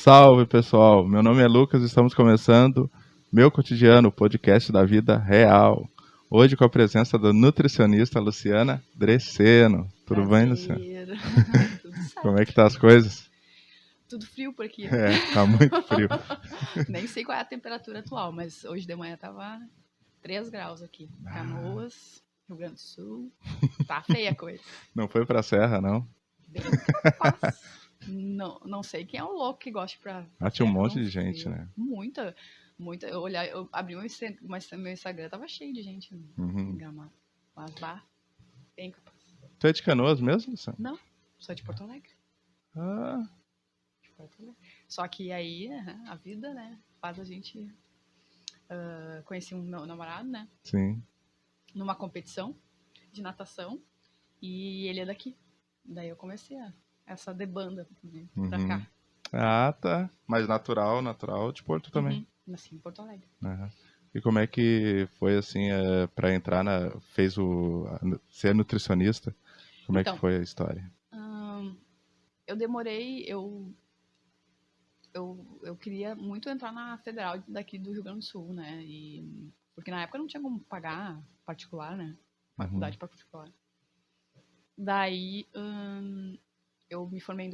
Salve, pessoal! Meu nome é Lucas e estamos começando Meu Cotidiano, o podcast da vida real. Hoje com a presença da nutricionista Luciana Dresseno. Tudo bem, Luciana? Prazer. Tudo Como é que certo. tá as coisas? Tudo frio por aqui. Tá muito frio. Nem sei qual é a temperatura atual, mas hoje de manhã tava 3 graus aqui. Canoas, Rio Grande do Sul. Tá feia a coisa. Não foi pra serra, não? Bem capaz. Não sei quem é o louco que gosta pra Tinha um serra monte no de gente, frio. né? Muita. Eu abri meu Instagram, tava cheio de gente em Gramado. Mas lá, bem capaz. Tu é de Canoas mesmo, Luciana? Não, sou de Porto Alegre. Ah, Só que aí, a vida, né, faz a gente... conheci um meu namorado, né, sim. numa competição de natação, e ele é daqui. Daí eu comecei essa debanda, né, pra cá. Ah, tá. Mas natural de Porto também. Nasci em Porto Alegre. Aham. E como é que foi, assim, pra entrar ser nutricionista? Como é que Então, foi a história? eu demorei, eu queria muito entrar na Federal daqui do Rio Grande do Sul, né, porque na época não tinha como pagar particular, né, faculdade particular. Daí, eu me formei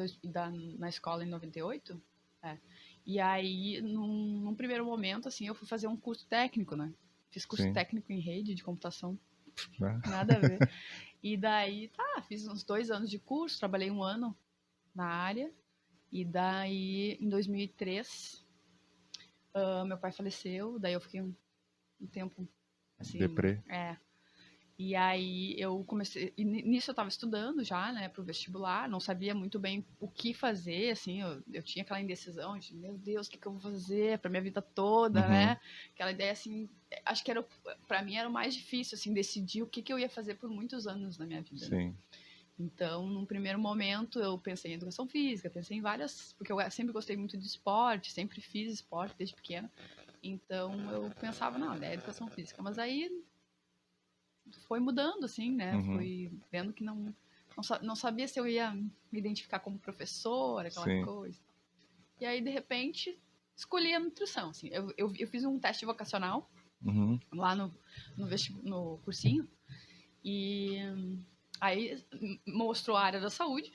na escola em 98, e aí, num primeiro momento, assim, eu fui fazer um curso técnico, né? Fiz curso Sim. técnico em rede de computação, Ah, nada a ver. E daí, fiz uns 2 anos de curso, trabalhei 1 ano na área, e daí, em 2003, meu pai faleceu, daí eu fiquei um tempo, assim, deprê. E aí eu comecei, e nisso eu estava estudando já, né, pro vestibular, não sabia muito bem o que fazer, assim, eu tinha aquela indecisão de, meu Deus, o que eu vou fazer pra minha vida toda, né? Aquela ideia, assim, acho que pra mim era o mais difícil, assim, decidir o que eu ia fazer por muitos anos na minha vida, né? Sim. Então, num primeiro momento, eu pensei em educação física, pensei em várias, porque eu sempre gostei muito de esporte, sempre fiz esporte desde pequena, então eu pensava, não, é educação física, mas aí foi mudando, assim, né? Fui vendo que não sabia se eu ia me identificar como professora, aquela Sim. coisa. E aí, de repente, escolhi a nutrição, assim. Eu fiz um teste vocacional lá no cursinho, e aí mostrou a área da saúde,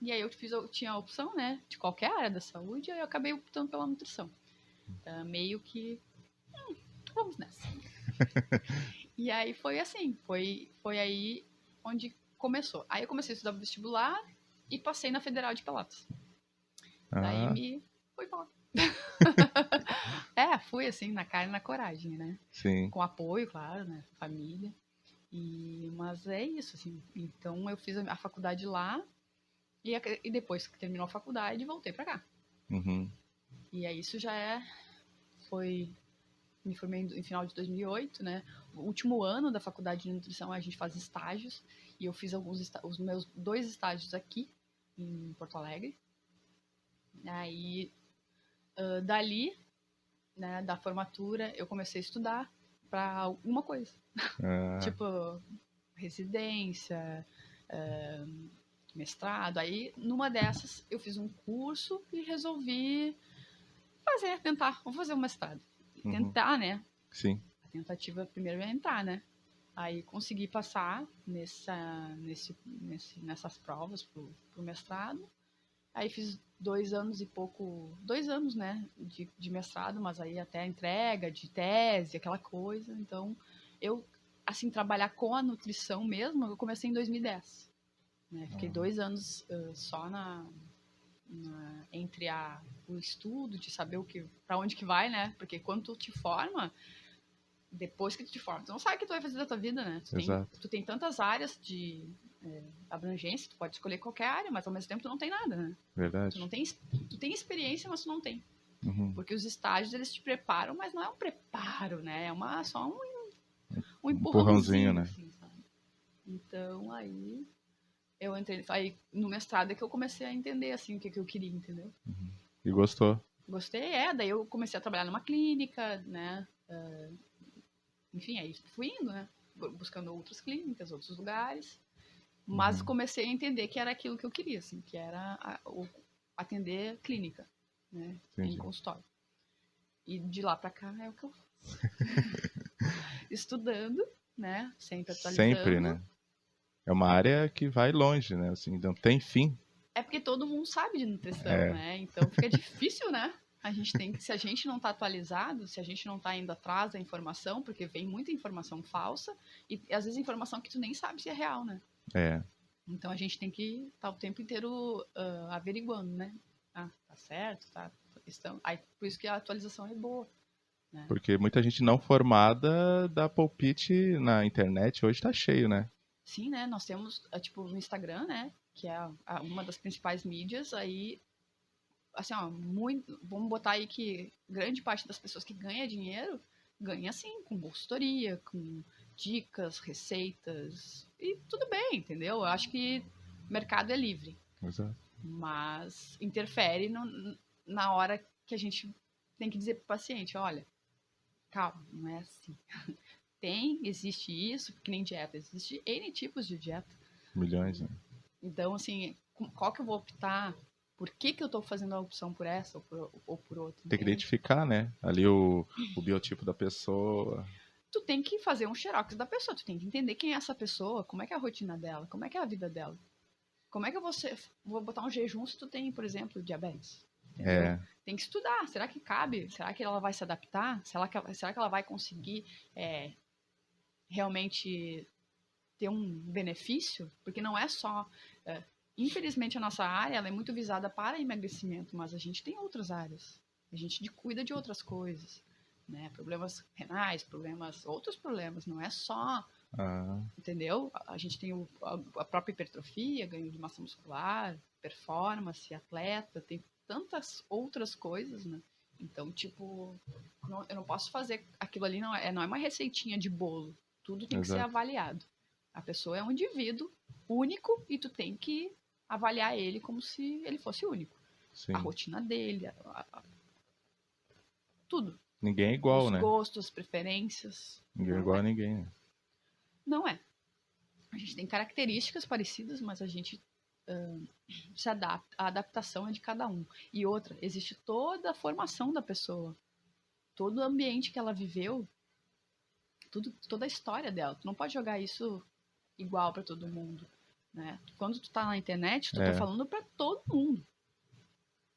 e aí eu tinha a opção, né, de qualquer área da saúde, e aí eu acabei optando pela nutrição. Meio que, vamos nessa. E aí foi assim, foi aí onde começou. Aí eu comecei a estudar vestibular e passei na Federal de Pelotas. Daí me fui pra lá. Fui assim, na cara e na coragem, né? Sim. Com apoio, claro, né? Família. Mas é isso, assim. Então eu fiz a faculdade lá e depois que terminou a faculdade, voltei pra cá. E aí isso foi... Me formei em final de 2008, né? O último ano da faculdade de nutrição a gente faz estágios, e eu fiz os meus 2 estágios aqui em Porto Alegre. Aí dali, né, da formatura, eu comecei a estudar para alguma coisa. Tipo, residência, mestrado. Aí, numa dessas, eu fiz um curso e resolvi vamos fazer um mestrado. Tentar, né? Sim. A tentativa primeiro é entrar, né? Aí consegui passar nessas provas pro mestrado. Aí fiz 2 anos e pouco, 2 anos, né, de mestrado, mas aí até a entrega de tese, aquela coisa. Então, eu, assim, trabalhar com a nutrição mesmo, eu comecei em 2010. Né? Fiquei 2 anos só entre o estudo, de saber para onde que vai, né? Porque quando tu te forma, depois que tu te forma, tu não sabe o que tu vai fazer da tua vida, né? Tu tem tantas áreas de abrangência, tu pode escolher qualquer área, mas ao mesmo tempo tu não tem nada, né? Verdade. Tu tem experiência, mas tu não tem. Porque os estágios, eles te preparam, mas não é um preparo, né? É só um empurrãozinho, né? assim, sabe? Então, aí eu entrei, aí no mestrado é que eu comecei a entender, assim, o que eu queria, entendeu? E gostou? Gostei, daí eu comecei a trabalhar numa clínica, né? Enfim, aí fui indo, né? Buscando outras clínicas, outros lugares. Mas comecei a entender que era aquilo que eu queria, assim, que era atender clínica. né, em consultório. E de lá para cá é o que eu faço. Estudando, né, sempre atualizando. Sempre, né? É uma área que vai longe, né? Assim, não tem fim. É porque todo mundo sabe de nutrição, né? Então fica difícil, né? Se a gente não está atualizado, se a gente não está indo atrás da informação, porque vem muita informação falsa e às vezes informação que tu nem sabe se é real, né? Então a gente tem que estar o tempo inteiro averiguando, né? Ah, tá certo, tá. Aí, por isso que a atualização é boa. Né? Porque muita gente não formada dá palpite na internet, hoje tá cheio, né? Sim, né? Nós temos, tipo, no Instagram, né? Que é uma das principais mídias, aí, assim, ó, vamos botar aí que grande parte das pessoas que ganha dinheiro, ganha, assim, com consultoria, com dicas, receitas, e tudo bem, entendeu? Eu acho que o mercado é livre. Exato. Mas interfere na hora que a gente tem que dizer pro paciente, olha, calma, não é assim. Existe isso, que nem dieta, existe N tipos de dieta. Milhões, né? Então, assim, qual que eu vou optar? Por que eu tô fazendo a opção por essa ou por outra? Tem que identificar, né? Ali o biotipo da pessoa. Tu tem que fazer um xerox da pessoa, tu tem que entender quem é essa pessoa, como é que é a rotina dela, como é que é a vida dela. Como é que vou botar um jejum se tu tem, por exemplo, diabetes? Entendeu? Tem que estudar. Será que cabe? Será que ela vai se adaptar? Será que ela vai conseguir realmente ter um benefício? Porque não é só... infelizmente, a nossa área ela é muito visada para emagrecimento, mas a gente tem outras áreas. A gente cuida de outras coisas. Né? Problemas renais, outros problemas. Não é só... Entendeu? A gente tem a própria hipertrofia, ganho de massa muscular, performance, atleta, tem tantas outras coisas, né? Então, tipo, eu não posso fazer aquilo ali, não é uma receitinha de bolo. Tudo tem que ser avaliado. A pessoa é um indivíduo único e tu tem que avaliar ele como se ele fosse único. Sim. A rotina dele, tudo. Ninguém é igual, né? Os gostos, as preferências. Ninguém é igual a ninguém, né? Não é. A gente tem características parecidas, mas a gente se adapta. A adaptação é de cada um. E outra, existe toda a formação da pessoa. Todo o ambiente que ela viveu, toda a história dela. Tu não pode jogar isso igual para todo mundo. Né? Quando tu tá na internet, tu tá falando para todo mundo.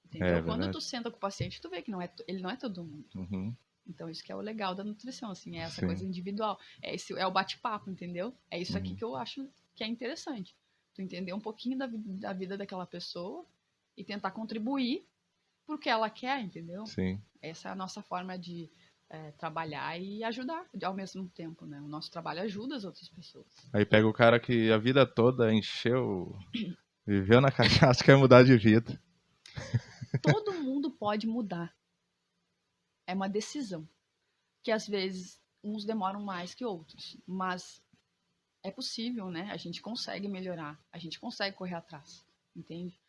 Entendeu? Quando tu senta com o paciente, tu vê que ele não é todo mundo. Uhum. Então, isso que é o legal da nutrição, assim, é essa coisa individual. É o bate-papo, entendeu? É isso aqui que eu acho que é interessante. Tu entender um pouquinho da vida daquela pessoa e tentar contribuir pro que ela quer, entendeu? Sim. Essa é a nossa forma de trabalhar e ajudar ao mesmo tempo, né? O nosso trabalho ajuda as outras pessoas. Aí pega o cara que a vida toda viveu na cachaça, quer mudar de vida. Todo mundo pode mudar. É uma decisão. Que às vezes uns demoram mais que outros, mas é possível, né? A gente consegue melhorar, a gente consegue correr atrás, entende?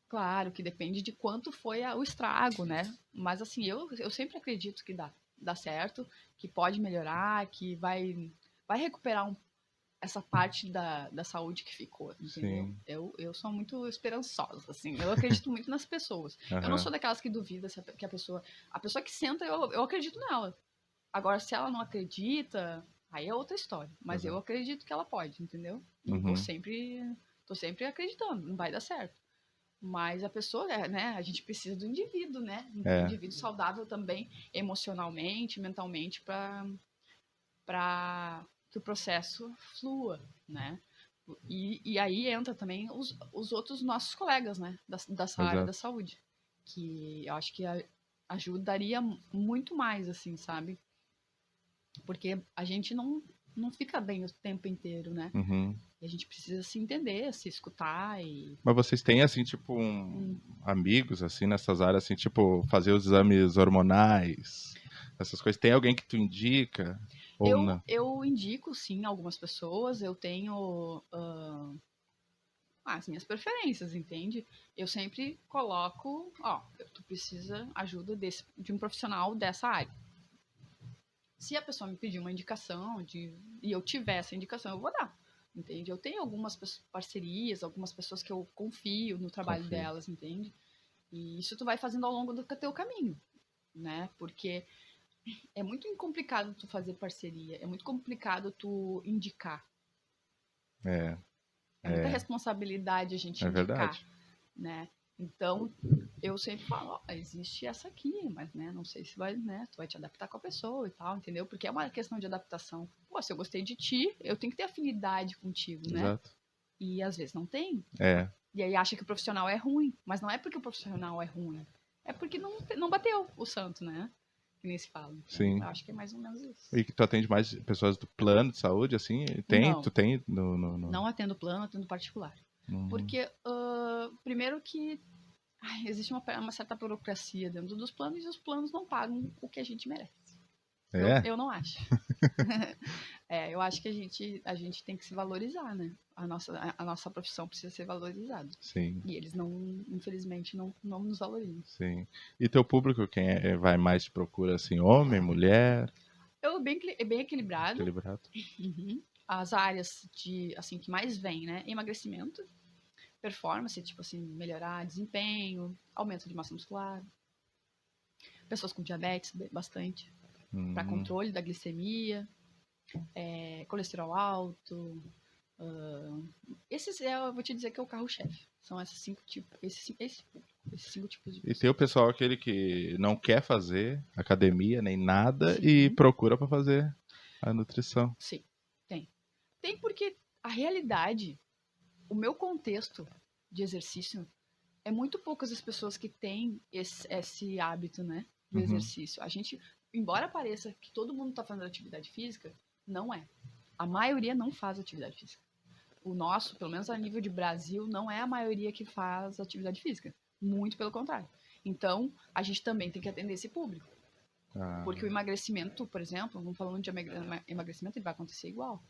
Claro que depende de quanto foi o estrago, né? Mas assim, eu sempre acredito que dá certo, que pode melhorar, que vai recuperar essa parte da saúde que ficou, entendeu? Eu sou muito esperançosa, assim, eu acredito muito nas pessoas. Eu não sou daquelas que duvida que a pessoa que senta, eu acredito nela. Agora, se ela não acredita, aí é outra história. Mas eu acredito que ela pode, entendeu? E tô sempre acreditando, não vai dar certo. Mas a pessoa, né, a gente precisa do indivíduo, né? Um indivíduo saudável também, emocionalmente, mentalmente, para que o processo flua, né? E aí entra também os outros nossos colegas, né? Dessa área da saúde. Que eu acho que ajudaria muito mais, assim, sabe? Porque a gente não fica bem o tempo inteiro, né? E a gente precisa se entender, se escutar e... Mas vocês têm, assim, tipo, amigos, assim, nessas áreas, assim, tipo, fazer os exames hormonais, essas coisas. Tem alguém que tu indica? Ou não? Eu indico, sim, algumas pessoas. Eu tenho as minhas preferências, entende? Eu sempre coloco, tu precisa ajuda de um profissional dessa área. Se a pessoa me pedir uma indicação e eu tiver essa indicação, eu vou dar. Entende? Eu tenho algumas parcerias, algumas pessoas que eu confio no trabalho delas, entende? E isso tu vai fazendo ao longo do teu caminho, né? Porque é muito complicado tu fazer parceria, é muito complicado tu indicar. É muita responsabilidade a gente indicar, verdade. Né? Então, eu sempre falo, existe essa aqui, mas, né, não sei se vai, né, tu vai te adaptar com a pessoa e tal, entendeu? Porque é uma questão de adaptação. Pô, se eu gostei de ti, eu tenho que ter afinidade contigo, né? Exato. E às vezes não tem. E aí acha que o profissional é ruim, mas não é porque o profissional é ruim, é porque não bateu o santo, né? Que nem se fala. Então, sim. Eu acho que é mais ou menos isso. E que tu atende mais pessoas do plano de saúde, assim? Não. Tu tem Não atendo plano, atendo particular. Porque, primeiro que existe uma certa burocracia dentro dos planos e os planos não pagam o que a gente merece. Eu não acho. Eu acho que a gente tem que se valorizar, né? A nossa profissão precisa ser valorizada. Sim. E eles infelizmente, não nos valorizam. Sim. E teu público, quem vai mais te procura, assim, homem, mulher? Bem equilibrado. Equilibrado. As áreas assim, que mais vem, né? Emagrecimento, performance, tipo assim, melhorar desempenho, aumento de massa muscular. Pessoas com diabetes, bastante. Para controle da glicemia, colesterol alto. Esses eu vou te dizer que é o carro-chefe. São esses 5 tipos. Esses 5 tipos de pessoas. E tem o pessoal aquele que não quer fazer academia nem nada e procura para fazer a nutrição. Sim, tem. Tem porque a realidade, o meu contexto de exercício, é muito poucas as pessoas que têm esse hábito, né, do exercício. A gente, embora pareça que todo mundo está fazendo atividade física, não é. A maioria não faz atividade física. O nosso, pelo menos a nível de Brasil, não é a maioria que faz atividade física. Muito pelo contrário. Então, a gente também tem que atender esse público. Porque o emagrecimento, por exemplo, não falando de emagrecimento, ele vai acontecer igual.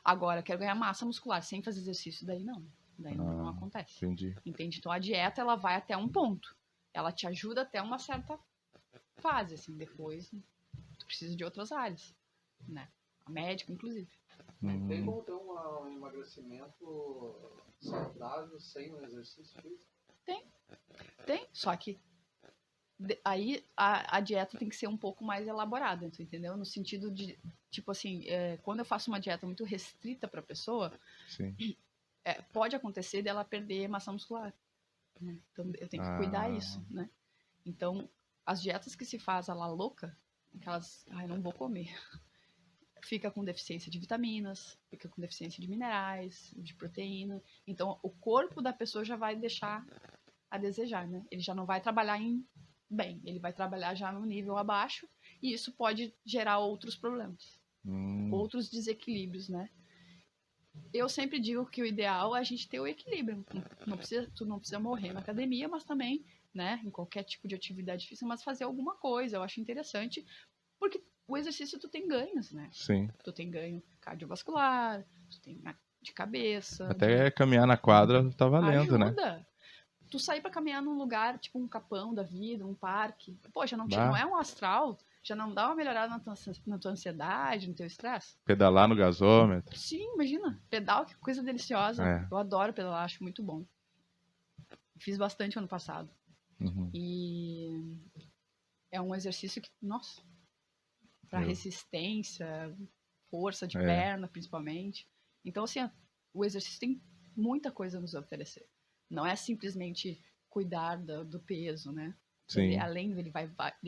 Agora, quero ganhar massa muscular sem fazer exercício, daí não. Daí não acontece. Entendi. Entende? Então, a dieta, ela vai até um ponto. Ela te ajuda até uma certa fase, assim. Depois, tu precisa de outras áreas, né? A médica, inclusive. Tem como ter um emagrecimento saudável sem um exercício físico? Tem. Só que aí a dieta tem que ser um pouco mais elaborada, entendeu? No sentido de, tipo assim, quando eu faço uma dieta muito restrita para a pessoa, pode acontecer dela perder massa muscular. Né? Então, eu tenho que cuidar disso, né? Então, as dietas que se faz à la louca, aquelas, não vou comer, fica com deficiência de vitaminas, fica com deficiência de minerais, de proteína. Então, o corpo da pessoa já vai deixar a desejar, né? Ele já não vai trabalhar bem, ele vai trabalhar já no nível abaixo e isso pode gerar outros problemas, outros desequilíbrios, né? Eu sempre digo que o ideal é a gente ter o equilíbrio. Tu não precisa morrer na academia, mas também, né, em qualquer tipo de atividade física, mas fazer alguma coisa. Eu acho interessante, porque o exercício tu tem ganhos, né? Sim. Tu tem ganho cardiovascular, tu tem de cabeça. Até caminhar na quadra tá valendo, ajuda. Né? Tu sair pra caminhar num lugar, tipo um capão da vida, um parque. Poxa, não é um astral, já não dá uma melhorada na tua ansiedade, no teu estresse? Pedalar no gasômetro. Sim, imagina. Pedal, que coisa deliciosa. Eu adoro pedalar, acho muito bom. Fiz bastante ano passado. E é um exercício que, nossa, pra resistência, força de perna, principalmente. Então, assim, o exercício tem muita coisa a nos oferecer. Não é simplesmente cuidar do peso, né? Sim. Ele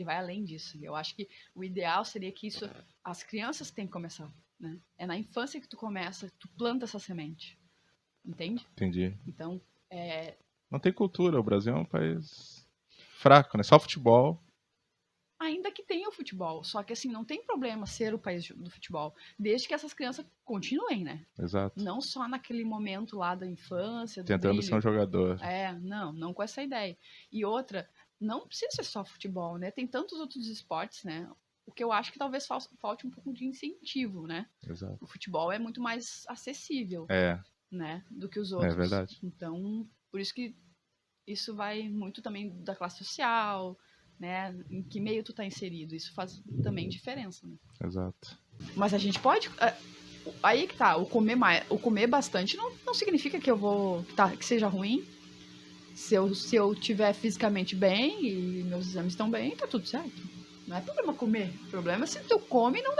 vai além disso. Eu acho que o ideal seria que isso, as crianças têm que começar, né? É na infância que tu começa, tu planta essa semente. Entende? Entendi. Então, não tem cultura, o Brasil é um país fraco, né? Só futebol. Ainda que tenha o futebol, só que assim, não tem problema ser o país do futebol, desde que essas crianças continuem, né? Exato. Não só naquele momento lá da infância, tentando ser um jogador. Não com essa ideia. E outra, não precisa ser só futebol, né? Tem tantos outros esportes, né? O que eu acho que talvez falte um pouco de incentivo, né? Exato. O futebol é muito mais acessível, né? Do que os outros. É verdade. Então, por isso que isso vai muito também da classe social, né? Em que meio tu tá inserido. Isso faz também diferença, né? Exato. Mas a gente pode... Aí que tá, o comer bastante não significa que eu vou... que seja ruim. Se eu tiver fisicamente bem e meus exames estão bem, tá tudo certo. Não é problema comer. O problema é se tu come e não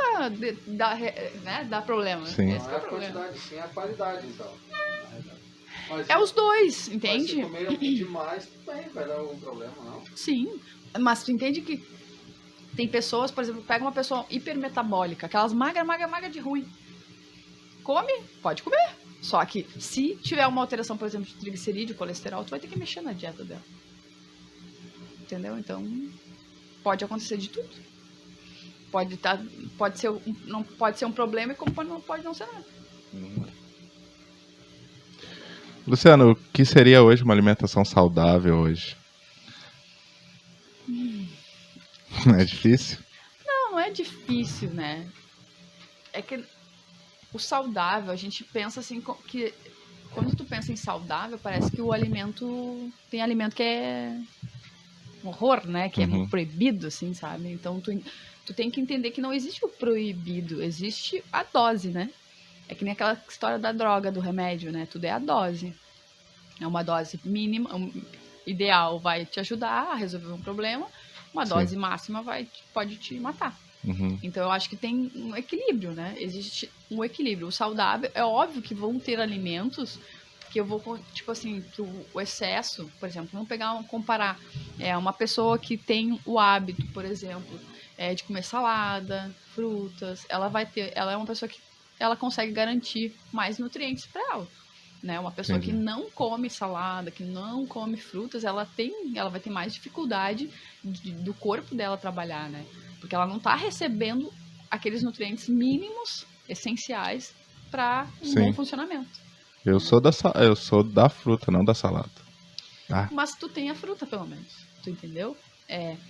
dá problema. Sim. Esse Não é é o a problema. quantidade, sim é a qualidade, então. Mas, É os dois, mas entende? se comer demais, também vai dar algum problema, não? Sim, mas tu entende que tem pessoas, por exemplo, pega uma pessoa hipermetabólica, aquelas magra de ruim. Come, pode comer. Só que se tiver uma alteração, por exemplo, de triglicerídeo, colesterol, tu vai ter que mexer na dieta dela. Entendeu? Então, pode acontecer de tudo. Não pode ser um problema e como pode não ser nada. Luciano, o que seria hoje uma alimentação saudável hoje? É difícil? Não é difícil, né? É que o saudável, a gente pensa assim, que quando tu pensa em saudável, parece que o alimento, tem alimento que é um horror, né? Que é proibido, assim, sabe? Então tu tem que entender que não existe o proibido, existe a dose, né? É que nem aquela história da droga, do remédio, né? Tudo é a dose. É uma dose mínima, ideal vai te ajudar a resolver um problema, uma dose máxima pode te matar. Então eu acho que tem um equilíbrio, né? Existe um equilíbrio. O saudável, é óbvio que vão ter alimentos que eu vou, tipo assim, que o excesso, por exemplo, vamos comparar uma pessoa que tem o hábito, por exemplo, de comer salada, frutas, ela é uma pessoa que ela consegue garantir mais nutrientes para ela. Né? Uma pessoa que não come salada, que não come frutas, ela vai ter mais dificuldade do corpo dela trabalhar, né? Porque ela não está recebendo aqueles nutrientes mínimos, essenciais, para um bom funcionamento. Eu sou da fruta, não da salada. Mas tu tem a fruta, pelo menos. Tu entendeu?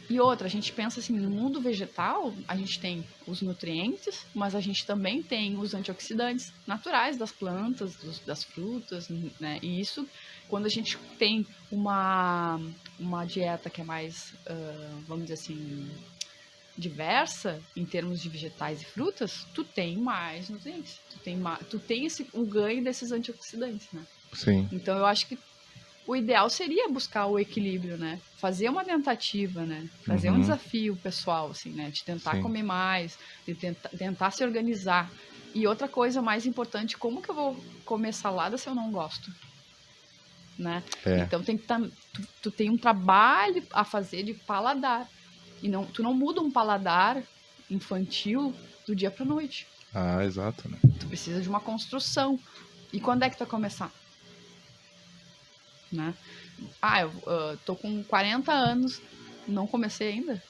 E outra, a gente pensa assim, no mundo vegetal, a gente tem os nutrientes, mas a gente também tem os antioxidantes naturais das plantas, das frutas, né? E isso, quando a gente tem uma dieta que é mais, vamos dizer assim, diversa, em termos de vegetais e frutas, tu tem mais nutrientes. Tu tem o ganho desses antioxidantes, né? Sim. Então, eu acho que o ideal seria buscar o equilíbrio, né? Fazer uma tentativa, né? Fazer um desafio pessoal, assim, né? De tentar comer mais, de tentar se organizar. E outra coisa mais importante, como que eu vou comer salada se eu não gosto? Né? Então tem que tu tem um trabalho a fazer de paladar. E tu não muda um paladar infantil do dia pra noite. Exato, né? Tu precisa de uma construção. E quando é que tu vai começar? Né? Eu tô com 40 anos, não comecei ainda.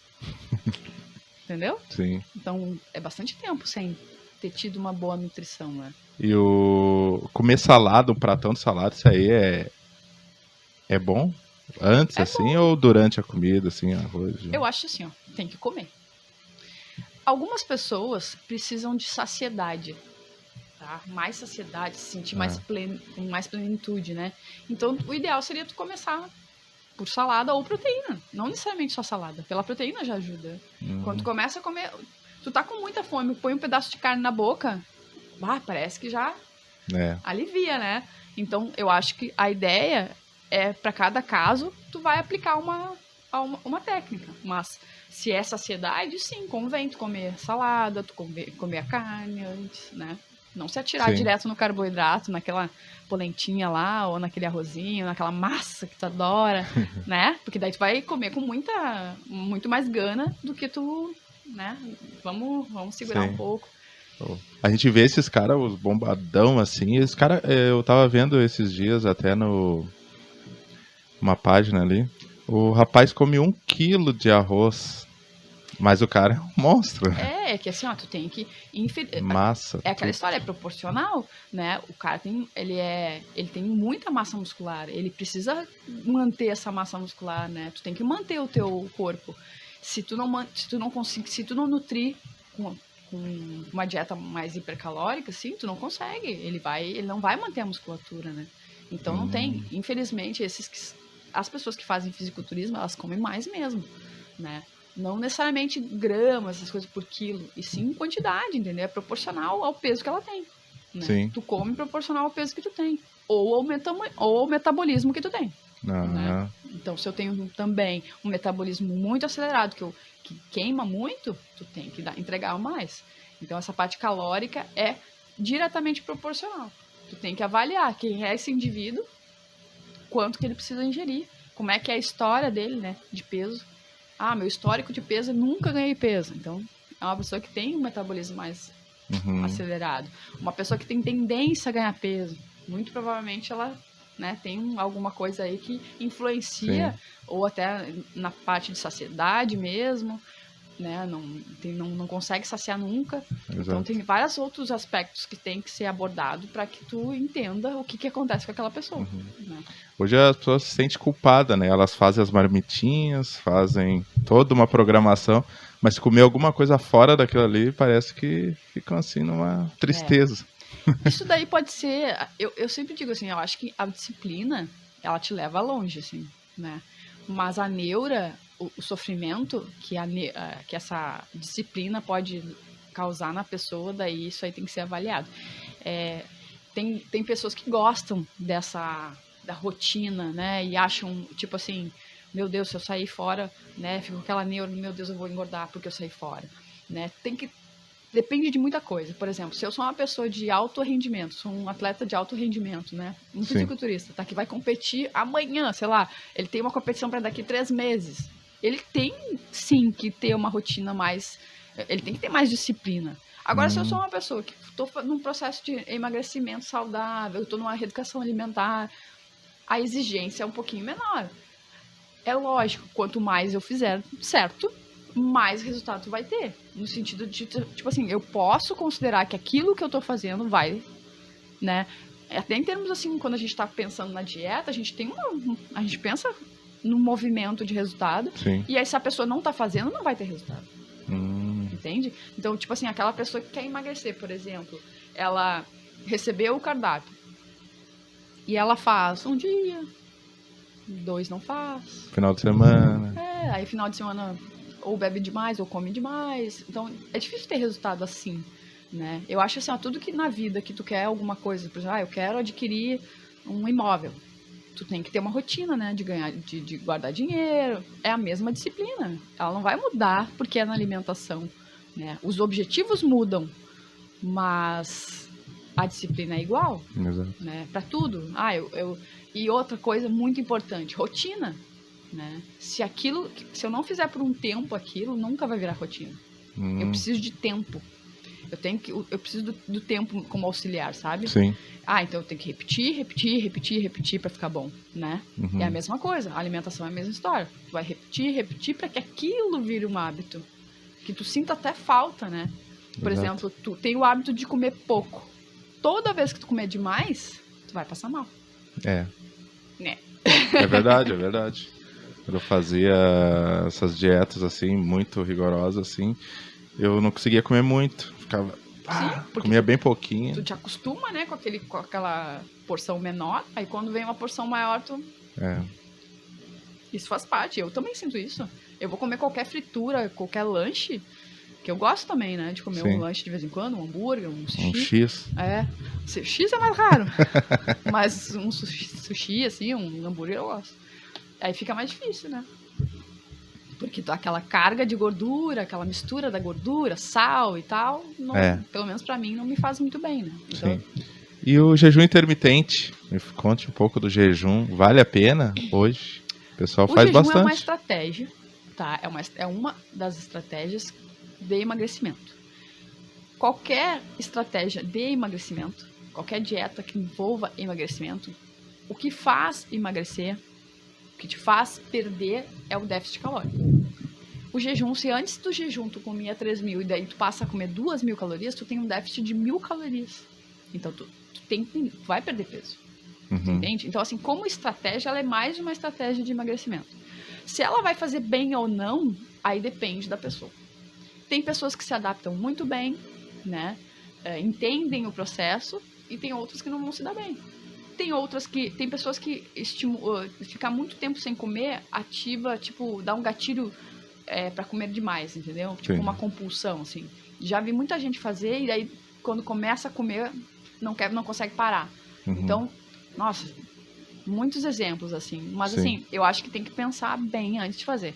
Entendeu? Sim. Então, é bastante tempo sem ter tido uma boa nutrição, né? E comer salada, um pratão de salada, isso aí é bom? Antes, assim, bom. Ou durante a comida, assim, arroz? Eu acho assim, ó, tem que comer. Algumas pessoas precisam de saciedade. Tá? Mais saciedade, se sentir com mais plenitude, né? Então, o ideal seria tu começar por salada ou proteína. Não necessariamente só salada. Pela proteína já ajuda. Quando tu começa a comer... Tu tá com muita fome, põe um pedaço de carne na boca, parece que já alivia, né? Então, eu acho que a ideia é, para cada caso, tu vai aplicar uma técnica. Mas, se é saciedade, sim, convém tu comer salada, tu comer a carne antes, né? Não se atirar direto no carboidrato, naquela polentinha lá, ou naquele arrozinho, naquela massa que tu adora, né? Porque daí tu vai comer com muito mais gana do que tu, né? Vamos segurar um pouco. A gente vê esses caras, os bombadão, assim, esses caras, eu tava vendo esses dias até uma página ali, o rapaz come 1 quilo de arroz. Mas o cara é um monstro. É que assim, ó, tu tem que... Massa. É aquela história, é proporcional, né? O cara ele tem muita massa muscular, ele precisa manter essa massa muscular, né? Tu tem que manter o teu corpo. Se tu não nutrir com uma dieta mais hipercalórica, assim, tu não consegue. Ele não vai manter a musculatura, né? Então não tem. Infelizmente, as pessoas que fazem fisiculturismo, elas comem mais mesmo, né? Não necessariamente gramas, essas coisas por quilo, e sim quantidade, entendeu? É proporcional ao peso que ela tem. Né? Sim. Tu come proporcional ao peso que tu tem. Ou ao metabolismo que tu tem. Né? Então, se eu tenho também um metabolismo muito acelerado, que queima muito, tu tem que entregar mais. Então, essa parte calórica é diretamente proporcional. Tu tem que avaliar quem é esse indivíduo, quanto que ele precisa ingerir, como é que é a história dele, né, de peso. Ah, meu histórico de peso, eu nunca ganhei peso. Então, é uma pessoa que tem um metabolismo mais acelerado. Uma pessoa que tem tendência a ganhar peso, muito provavelmente ela, né, tem alguma coisa aí que influencia, ou até na parte de saciedade mesmo, né, não consegue saciar nunca. Exato. Então tem vários outros aspectos que tem que ser abordado para que tu entenda o que acontece com aquela pessoa. Né? Hoje as pessoas se sentem culpadas, né? Elas fazem as marmitinhas, fazem toda uma programação, mas se comer alguma coisa fora daquilo ali, parece que ficam assim numa tristeza. Isso daí pode ser, eu sempre digo assim, eu acho que a disciplina, ela te leva longe, assim, né? Mas a neura, o sofrimento que essa disciplina pode causar na pessoa, daí isso aí tem que ser avaliado. Tem pessoas que gostam da rotina, né? E acham, tipo assim, meu Deus, se eu sair fora, né? Fico com aquela neura, meu Deus, eu vou engordar porque eu saí fora, né? Depende de muita coisa. Por exemplo, se eu sou uma pessoa de alto rendimento, sou um atleta de alto rendimento, né? Um fisiculturista, tá? Que vai competir amanhã, sei lá, ele tem uma competição para daqui 3 meses. Ele tem, sim, que ter uma rotina mais... Ele tem que ter mais disciplina. Agora, se eu sou uma pessoa que estou num processo de emagrecimento saudável, estou numa reeducação alimentar, a exigência é um pouquinho menor. É lógico, quanto mais eu fizer certo, mais resultado tu vai ter. No sentido de, tipo assim, eu posso considerar que aquilo que eu tô fazendo vai, né? Até em termos assim, quando a gente tá pensando na dieta, a gente pensa no movimento de resultado. Sim. E aí se a pessoa não tá fazendo, não vai ter resultado. Entende? Então, tipo assim, aquela pessoa que quer emagrecer, por exemplo, ela recebeu o cardápio e ela faz um dia, 2 não faz. Final de semana. Aí final de semana ou bebe demais, ou come demais. Então, é difícil ter resultado assim, né? Eu acho assim, ó, tudo que na vida que tu quer alguma coisa, por exemplo, eu quero adquirir um imóvel. Tu tem que ter uma rotina, né? De ganhar, de guardar dinheiro. É a mesma disciplina. Ela não vai mudar porque é na alimentação, né? Os objetivos mudam, mas a disciplina é igual. Exato. Né? Para tudo. E outra coisa muito importante, rotina. Né? Se eu não fizer por um tempo aquilo, nunca vai virar rotina. Eu preciso de tempo. Eu preciso do tempo como auxiliar, sabe? Sim. Então eu tenho que repetir para ficar bom, né? É a mesma coisa. A alimentação é a mesma história. Tu vai repetir para que aquilo vire um hábito. Que tu sinta até falta, né? Por exemplo, tu tem o hábito de comer pouco. Toda vez que tu comer demais, tu vai passar mal. É. Né? É verdade, é verdade. Quando eu fazia essas dietas assim, muito rigorosas assim, eu não conseguia comer muito. Ficava. Comia bem pouquinho. Tu te acostuma, né, com aquela porção menor, aí quando vem uma porção maior, Isso faz parte, eu também sinto isso. Eu vou comer qualquer fritura, qualquer lanche, que eu gosto também, né, de comer um lanche de vez em quando, um hambúrguer, um sushi. Um X. X é mais raro, mas um sushi, assim, um hambúrguer eu gosto. Aí fica mais difícil, né? Porque dá aquela carga de gordura, aquela mistura da gordura, sal e tal, pelo menos pra mim não me faz muito bem, né? Então... Sim. E o jejum intermitente? Me conte um pouco do jejum. Vale a pena hoje? O pessoal faz bastante. O jejum é uma estratégia, tá? É uma das estratégias de emagrecimento. Qualquer estratégia de emagrecimento, qualquer dieta que envolva emagrecimento, o que faz emagrecer, o que te faz perder é o déficit calórico. O jejum, se antes do jejum tu comia 3.000 e daí tu passa a comer 2.000 calorias, tu tem um déficit de 1.000 calorias. Então tu vai perder peso. Entende? Então, assim, como estratégia, ela é mais de uma estratégia de emagrecimento. Se ela vai fazer bem ou não, aí depende da pessoa. Tem pessoas que se adaptam muito bem, né? Entendem o processo, e tem outras que não vão se dar bem. Tem pessoas que ficar muito tempo sem comer ativa, tipo, dá um gatilho para comer demais, entendeu? Tipo, uma compulsão, assim. Já vi muita gente fazer, e aí quando começa a comer, não consegue parar. Então, nossa, muitos exemplos, assim. Mas, Sim. assim, eu acho que tem que pensar bem antes de fazer.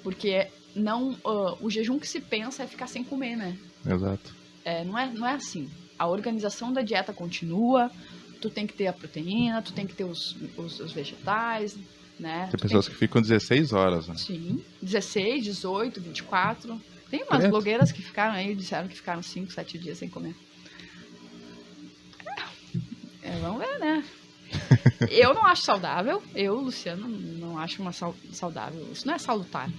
Porque não, o jejum que se pensa é ficar sem comer, né? Exato. Não é assim. A organização da dieta continua, tu tem que ter a proteína, tu tem que ter os vegetais, né? Tem pessoas que ficam 16 horas, né? Sim, 16, 18, 24. Tem umas Credo. blogueiras que ficaram aí, disseram que ficaram 5, 7 dias sem comer. Vamos ver, né? Eu não acho saudável. Eu, Luciano, não acho uma saudável. Isso não é salutar.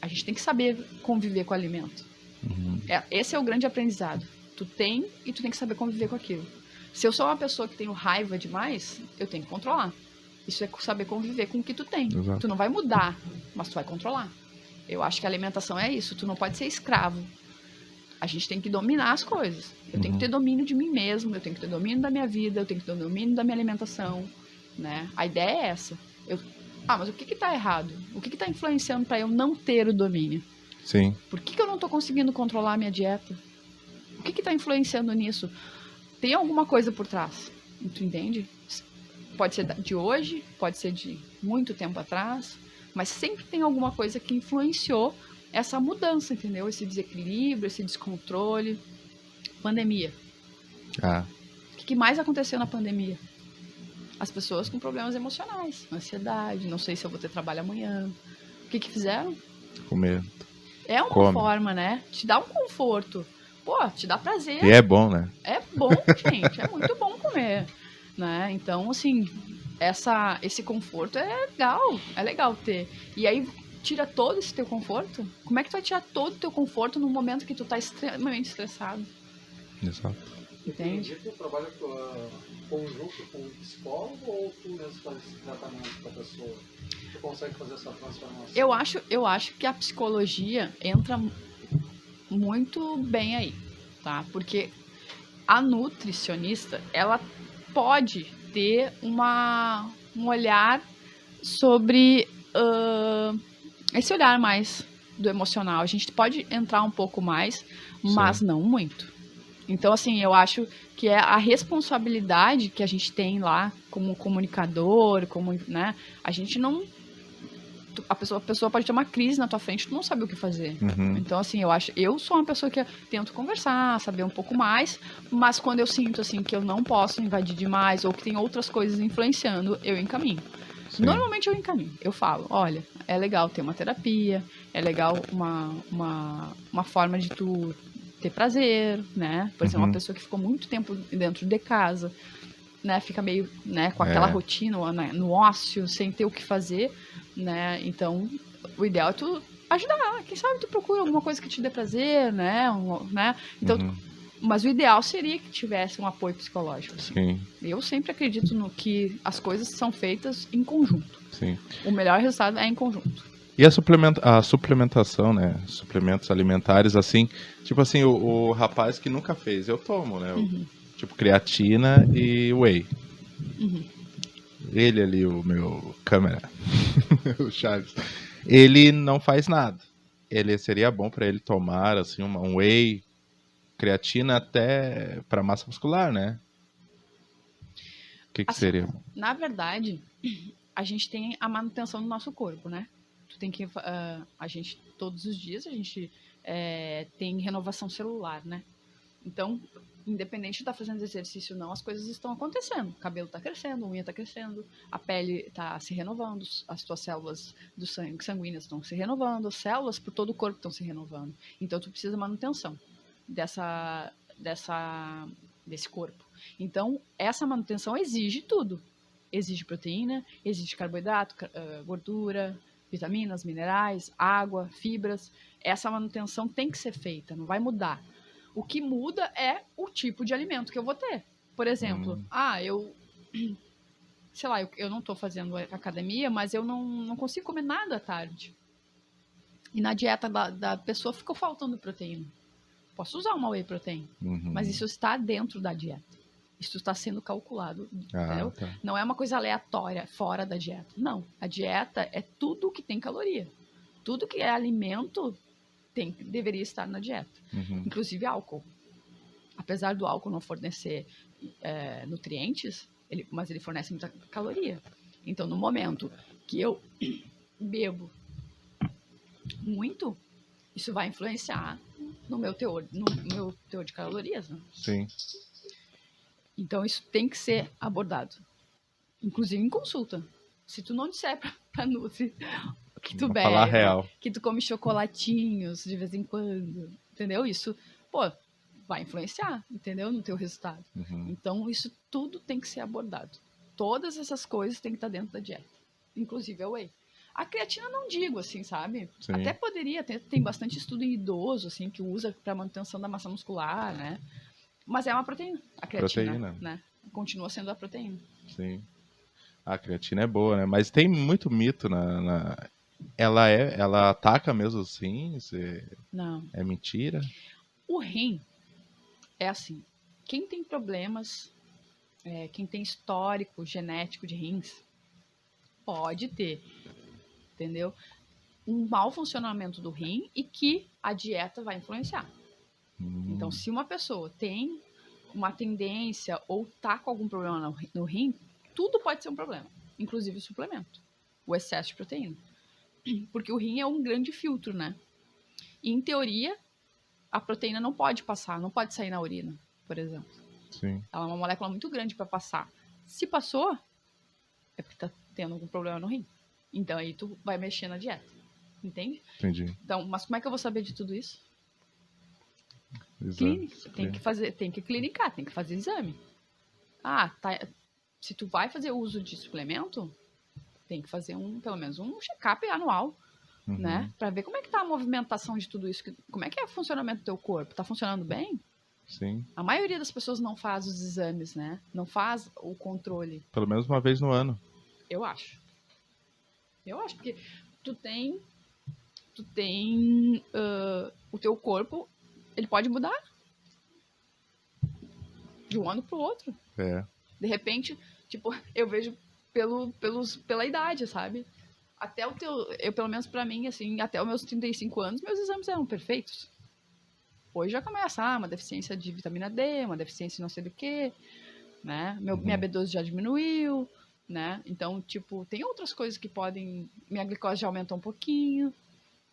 A gente tem que saber conviver com o alimento. Uhum. Esse é o grande aprendizado. Tu tem e tu tem que saber conviver com aquilo. Se eu sou uma pessoa que tenho raiva demais, eu tenho que controlar. Isso é saber conviver com o que tu tem. Exato. Tu não vai mudar, mas tu vai controlar. Eu acho que a alimentação é isso. Tu não pode ser escravo. A gente tem que dominar as coisas. Eu tenho que ter domínio de mim mesmo, eu tenho que ter domínio da minha vida, eu tenho que ter domínio da minha alimentação, né? A ideia é essa. Mas o que tá errado? O que tá influenciando para eu não ter o domínio? Sim. Por que eu não tô conseguindo controlar a minha dieta? O que tá influenciando nisso? Tem alguma coisa por trás, tu entende? Pode ser de hoje, pode ser de muito tempo atrás, mas sempre tem alguma coisa que influenciou essa mudança, entendeu? Esse desequilíbrio, esse descontrole. Pandemia. O que mais aconteceu na pandemia? As pessoas com problemas emocionais, ansiedade, não sei se eu vou ter trabalho amanhã. O que fizeram? Comer. É uma forma, né? Te dá um conforto. Pô, te dá prazer. E é bom, né? É bom, gente. É muito bom comer, né? Então, assim, esse conforto é legal ter. E aí, tira todo esse teu conforto. Como é que tu vai tirar todo o teu conforto no momento que tu tá extremamente estressado? Exato. Entende? Tu trabalha conjunto com o psicólogo ou tu mesmo faz esse tratamento pra pessoa? Tu consegue fazer essa transformação? Eu acho que a psicologia entra muito bem aí, tá? Porque a nutricionista, ela pode ter um olhar sobre esse olhar mais do emocional. A gente pode entrar um pouco mais, mas não muito. Então, assim, eu acho que é a responsabilidade que a gente tem lá como comunicador, né? A gente não... A pessoa pode ter uma crise na tua frente, tu não sabe o que fazer. Uhum. Então, assim, eu sou uma pessoa que tento conversar, saber um pouco mais, mas quando eu sinto, assim, que eu não posso invadir demais ou que tem outras coisas influenciando, eu encaminho. Sim. Normalmente eu encaminho. Eu falo, olha, é legal ter uma terapia, é legal uma forma de tu ter prazer, né? Por exemplo, uma pessoa que ficou muito tempo dentro de casa, né? Fica meio, né, com aquela rotina, né, no ócio, sem ter o que fazer, né? Então, o ideal é tu ajudar. Quem sabe tu procura alguma coisa que te dê prazer, né? Então, mas o ideal seria que tivesse um apoio psicológico. Assim. Sim. Eu sempre acredito no que as coisas são feitas em conjunto. Sim. O melhor resultado é em conjunto. E a suplementação, né? Suplementos alimentares, assim, tipo assim, o rapaz que nunca fez, eu tomo, né? Tipo creatina e whey. Ele ali, o meu câmera, o Chaves, ele não faz nada. Ele seria bom para ele tomar assim um whey, creatina até para massa muscular, né? O que assim, seria? Na verdade, a gente tem a manutenção do nosso corpo, né? Tu tem que a gente todos os dias a gente tem renovação celular, né? Então, independente de estar fazendo exercício ou não, as coisas estão acontecendo. O cabelo está crescendo, a unha está crescendo, a pele está se renovando, as tuas células do sangue sanguíneas estão se renovando, as células por todo o corpo estão se renovando. Então, tu precisa de manutenção desse corpo. Então, essa manutenção exige tudo. Exige proteína, exige carboidrato, gordura, vitaminas, minerais, água, fibras. Essa manutenção tem que ser feita, não vai mudar. O que muda é o tipo de alimento que eu vou ter. Por exemplo, sei lá, eu não estou fazendo academia, mas eu não consigo comer nada à tarde. E na dieta da pessoa ficou faltando proteína. Posso usar uma whey protein, mas isso está dentro da dieta. Isso está sendo calculado, entendeu? Tá. Não é uma coisa aleatória, fora da dieta. Não, a dieta é tudo que tem caloria. Tudo que é alimento deveria estar na dieta. Inclusive álcool. Apesar do álcool não fornecer nutrientes, mas ele fornece muita caloria. Então, no momento que eu bebo muito, isso vai influenciar no meu teor de calorias, né? Sim. Então, isso tem que ser abordado. Inclusive em consulta. Se tu não disser pra Nutri que tu bebe, falar real. que tu come chocolatinhos de vez em quando, entendeu? Isso, pô, vai influenciar, entendeu? No teu resultado. Uhum. Então, isso tudo tem que ser abordado. Todas essas coisas têm que estar dentro da dieta. Inclusive a whey. A creatina não digo, assim, sabe? Sim. Até poderia, tem bastante estudo em idoso, assim, que usa para manutenção da massa muscular, né? Mas é uma proteína, a creatina, né? Continua sendo a proteína. Sim. A creatina é boa, né? Mas tem muito mito Ela ataca mesmo assim? Não. É mentira? O rim é assim. Quem tem problemas, quem tem histórico genético de rins, pode ter, entendeu? Um mau funcionamento do rim e que a dieta vai influenciar. Então, se uma pessoa tem uma tendência ou tá com algum problema no rim, tudo pode ser um problema, inclusive o suplemento, o excesso de proteína. Porque o rim é um grande filtro, né? E, em teoria, a proteína não pode passar, não pode sair na urina, por exemplo. Sim. Ela é uma molécula muito grande para passar. Se passou, é porque tá tendo algum problema no rim. Então, aí tu vai mexer na dieta. Entende? Entendi. Então, mas como é que eu vou saber de tudo isso? Exame. Tem que clinicar, tem que fazer exame. Ah, tá. Se tu vai fazer uso de suplemento, tem que fazer pelo menos um check-up anual, né? Pra ver como é que tá a movimentação de tudo isso, como é que é o funcionamento do teu corpo, tá funcionando bem? Sim. A maioria das pessoas não faz os exames, né? Não faz o controle. Pelo menos uma vez no ano. Eu acho, porque tu tem o teu corpo, ele pode mudar de um ano pro outro. É. De repente, tipo, eu vejo pela idade, sabe? Até pelo menos pra mim, assim, até os meus 35 anos, meus exames eram perfeitos. Hoje já começa, uma deficiência de vitamina D, uma deficiência de não sei do que, né? Minha B12 já diminuiu, né? Então, tipo, tem outras coisas que podem... Minha glicose já aumentou um pouquinho,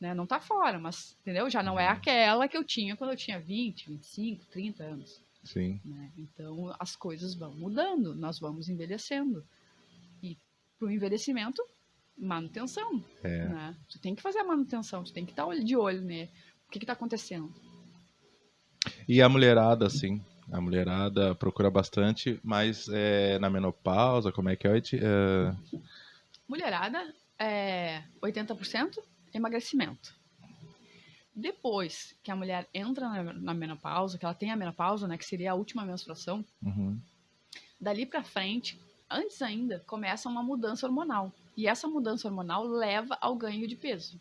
né? Não tá fora, mas, entendeu? Já não é aquela que eu tinha quando eu tinha 20, 25, 30 anos. Sim. Né? Então, as coisas vão mudando, nós vamos envelhecendo. E pro envelhecimento, manutenção. É. Né? Tu tem que fazer a manutenção, tu tem que estar de olho, né? O que tá acontecendo? E a mulherada, assim? A mulherada procura bastante, mas na menopausa, como é que é? Mulherada, 80% emagrecimento. Depois que a mulher entra na menopausa, que ela tem a menopausa, né, que seria a última menstruação, dali pra frente, antes ainda, começa uma mudança hormonal. E essa mudança hormonal leva ao ganho de peso.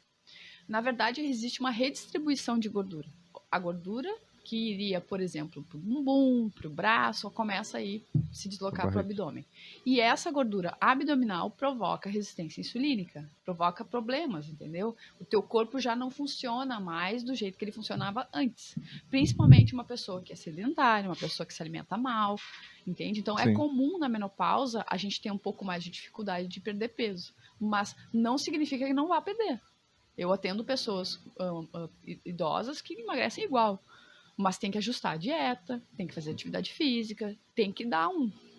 Na verdade, existe uma redistribuição de gordura. A gordura que iria, por exemplo, pro bumbum, pro braço, começa aí se deslocar pro abdômen. E essa gordura abdominal provoca resistência insulínica, provoca problemas, entendeu? O teu corpo já não funciona mais do jeito que ele funcionava antes. Principalmente uma pessoa que é sedentária, uma pessoa que se alimenta mal, entende? Então, Sim. É comum na menopausa a gente ter um pouco mais de dificuldade de perder peso, mas não significa que não vá perder. Eu atendo pessoas idosas que emagrecem igual, mas tem que ajustar a dieta, tem que fazer atividade física, tem que dar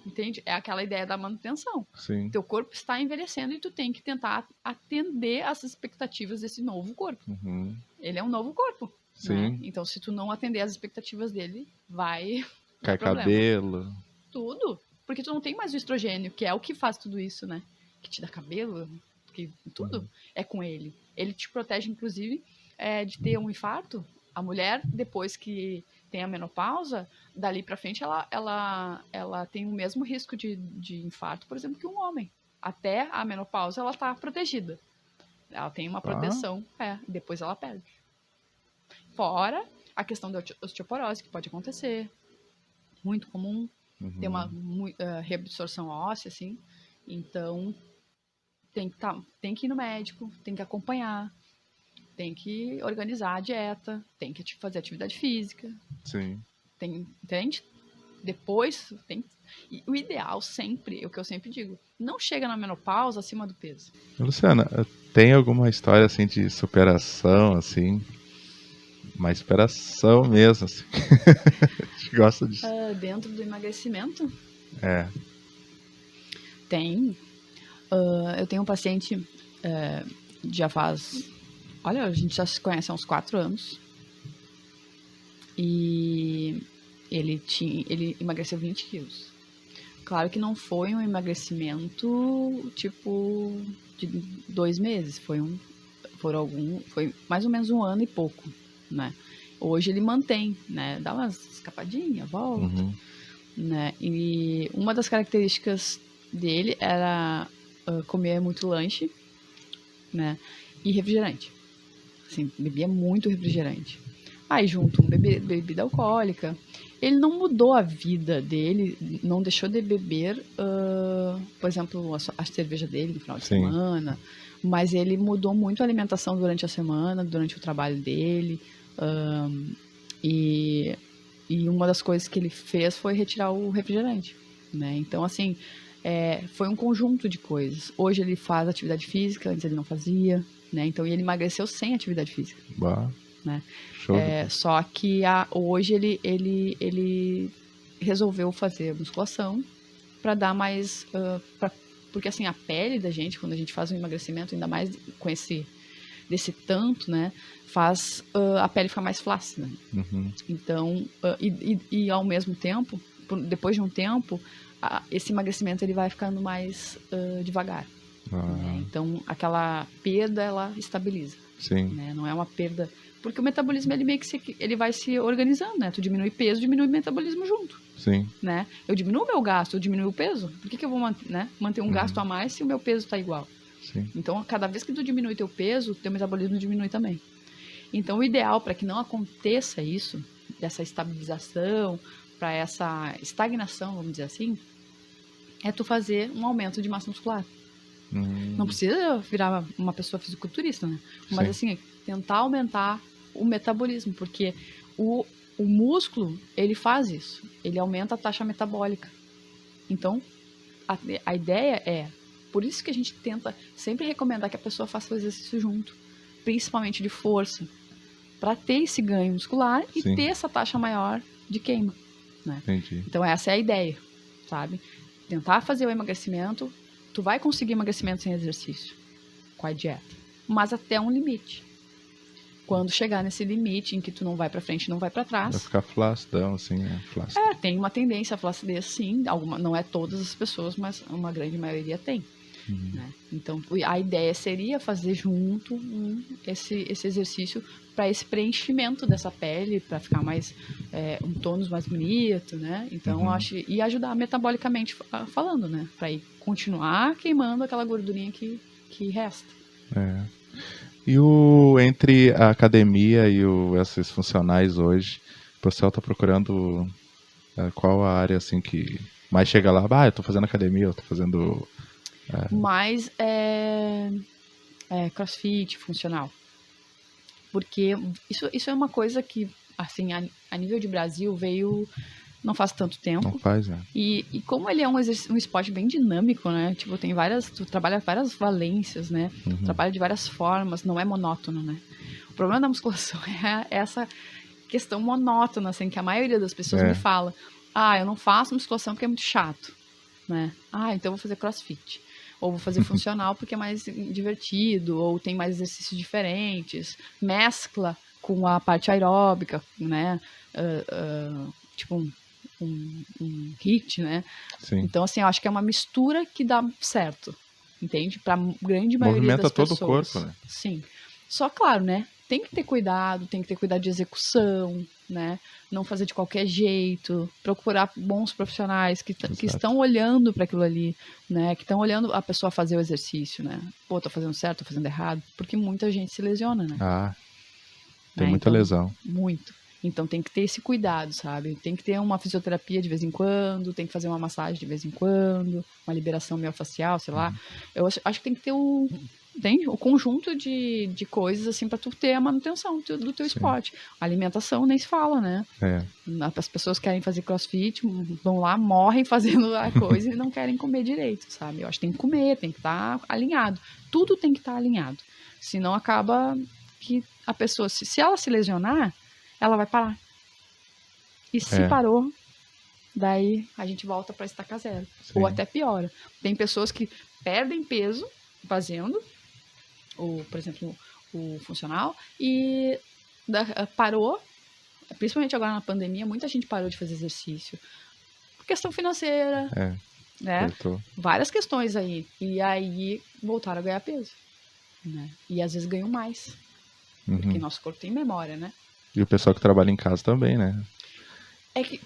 entende? É aquela ideia da manutenção. Sim. Teu corpo está envelhecendo e tu tem que tentar atender às expectativas desse novo corpo. Ele é um novo corpo. Sim. Né? Então, se tu não atender às expectativas dele, vai Cai cabelo. Tudo. Porque tu não tem mais o estrogênio, que é o que faz tudo isso, né? Que te dá cabelo, que tudo é com ele. Ele te protege, inclusive, de ter um infarto. A mulher, depois que tem a menopausa, dali pra frente, ela tem o mesmo risco de infarto, por exemplo, que um homem. Até a menopausa, ela tá protegida. Ela tem uma proteção, depois ela perde. Fora a questão da osteoporose, que pode acontecer. Muito comum. Tem uma reabsorção óssea, assim. Então, tem que ir no médico, tem que acompanhar, tem que organizar a dieta, tem que fazer atividade física. Sim. Entende? Depois, o ideal sempre, o que eu sempre digo, não chega na menopausa acima do peso. Luciana, tem alguma história, assim, de superação, assim? Uma superação mesmo, assim. A gente gosta disso. Dentro do emagrecimento? É. Tem. Eu tenho um paciente, já faz... Olha, a gente já se conhece há uns 4 anos. E ele emagreceu 20 quilos. Claro que não foi um emagrecimento, tipo, de 2 meses. Foi mais ou menos 1 ano e pouco, né? Hoje ele mantém, né? Dá umas escapadinhas, volta, né? E uma das características dele era comer muito lanche, né? E refrigerante. Assim, bebia muito refrigerante. Aí junto bebida alcoólica. Ele não mudou a vida dele, não deixou de beber, por exemplo, a cerveja dele no final de semana, mas ele mudou muito a alimentação durante a semana, durante o trabalho dele. E uma das coisas que ele fez foi retirar o refrigerante, né? Então, assim, foi um conjunto de coisas. Hoje ele faz atividade física, antes ele não fazia, né? Então, ele emagreceu sem atividade física. Bah. Né? Só que hoje ele resolveu fazer musculação para dar mais... porque, assim, a pele da gente, quando a gente faz um emagrecimento, ainda mais com desse tanto, né? Faz a pele ficar mais flácida. Então, e ao mesmo tempo, depois de um tempo, esse emagrecimento ele vai ficando mais devagar. Né? Então, aquela perda, ela estabiliza. Sim. Né? Não é uma perda... Porque o metabolismo, ele meio que ele vai se organizando, né? Tu diminui peso, diminui o metabolismo junto. Sim. Né? Eu diminuo o meu gasto, eu diminuo o peso. Por que eu vou manter um gasto a mais se o meu peso está igual? Sim. Então, cada vez que tu diminui teu peso, teu metabolismo diminui também. Então, o ideal para que não aconteça isso, dessa estabilização, para essa estagnação, vamos dizer assim, é tu fazer um aumento de massa muscular. Não precisa virar uma pessoa fisiculturista, né? Mas, assim, tentar aumentar o metabolismo, porque o músculo, ele faz isso. Ele aumenta a taxa metabólica. Então, a ideia é... Por isso que a gente tenta sempre recomendar que a pessoa faça o exercício junto, principalmente de força, para ter esse ganho muscular e ter essa taxa maior de queima. Né? Entendi. Então, essa é a ideia, sabe? Tentar fazer o emagrecimento... Tu vai conseguir emagrecimento sem exercício, com a dieta, mas até um limite. Quando chegar nesse limite em que tu não vai pra frente, não vai pra trás... Vai ficar flacidão, assim, né? Flácido. Tem uma tendência à flacidez, sim. Não é todas as pessoas, mas uma grande maioria tem. Né? Então, a ideia seria fazer junto esse exercício para esse preenchimento dessa pele, para ficar mais um tônus mais bonito, né? Então, acho e ajudar metabolicamente falando, né? Para ir continuar queimando aquela gordurinha que resta. E entre a academia e esses funcionais hoje, o pessoal tá procurando qual a área assim que mais chega lá? Eu tô fazendo academia, eu tô fazendo... Mas crossfit, funcional. Porque isso é uma coisa que, assim, a nível de Brasil, veio não faz tanto tempo. Não faz, né? E como ele é um esporte bem dinâmico, né? Tipo, tu trabalha várias valências, né? Trabalha de várias formas, não é monótono, né? O problema da musculação é essa questão monótona, assim, que a maioria das pessoas me fala. Eu não faço musculação porque é muito chato, né? Então eu vou fazer crossfit. Ou vou fazer funcional porque é mais divertido, ou tem mais exercícios diferentes, mescla com a parte aeróbica, né? Tipo um HIIT, né? Sim. Então, assim, eu acho que é uma mistura que dá certo, entende? Pra grande maioria Movimenta das pessoas. todo o corpo, né? Sim. Só, claro, né? Tem que ter cuidado de execução, né? Não fazer de qualquer jeito, procurar bons profissionais que estão olhando para aquilo ali, né? Que estão olhando a pessoa fazer o exercício, né? Pô, tô fazendo certo, tô fazendo errado, porque muita gente se lesiona, né? Tem muita lesão. Muito. Então tem que ter esse cuidado, sabe? Tem que ter uma fisioterapia de vez em quando, tem que fazer uma massagem de vez em quando, uma liberação miofascial, sei lá. Eu acho que tem que ter entende? O conjunto de coisas, assim, pra tu ter a manutenção do teu esporte. A alimentação nem se fala, né? As pessoas querem fazer crossfit, vão lá, morrem fazendo a coisa e não querem comer direito, sabe? Eu acho que tem que comer, tem que estar alinhado. Tudo tem que estar alinhado. Senão acaba que a pessoa, se ela se lesionar, ela vai parar. E se parou, daí a gente volta pra estaca zero. Sim. Ou até piora. Tem pessoas que perdem peso fazendo, por exemplo, o funcional, e parou, principalmente agora na pandemia, muita gente parou de fazer exercício. Questão financeira, né? Várias questões aí. E aí voltaram a ganhar peso. Né? E às vezes ganham mais. Porque nosso corpo tem memória, né? E o pessoal que trabalha em casa também, né? É que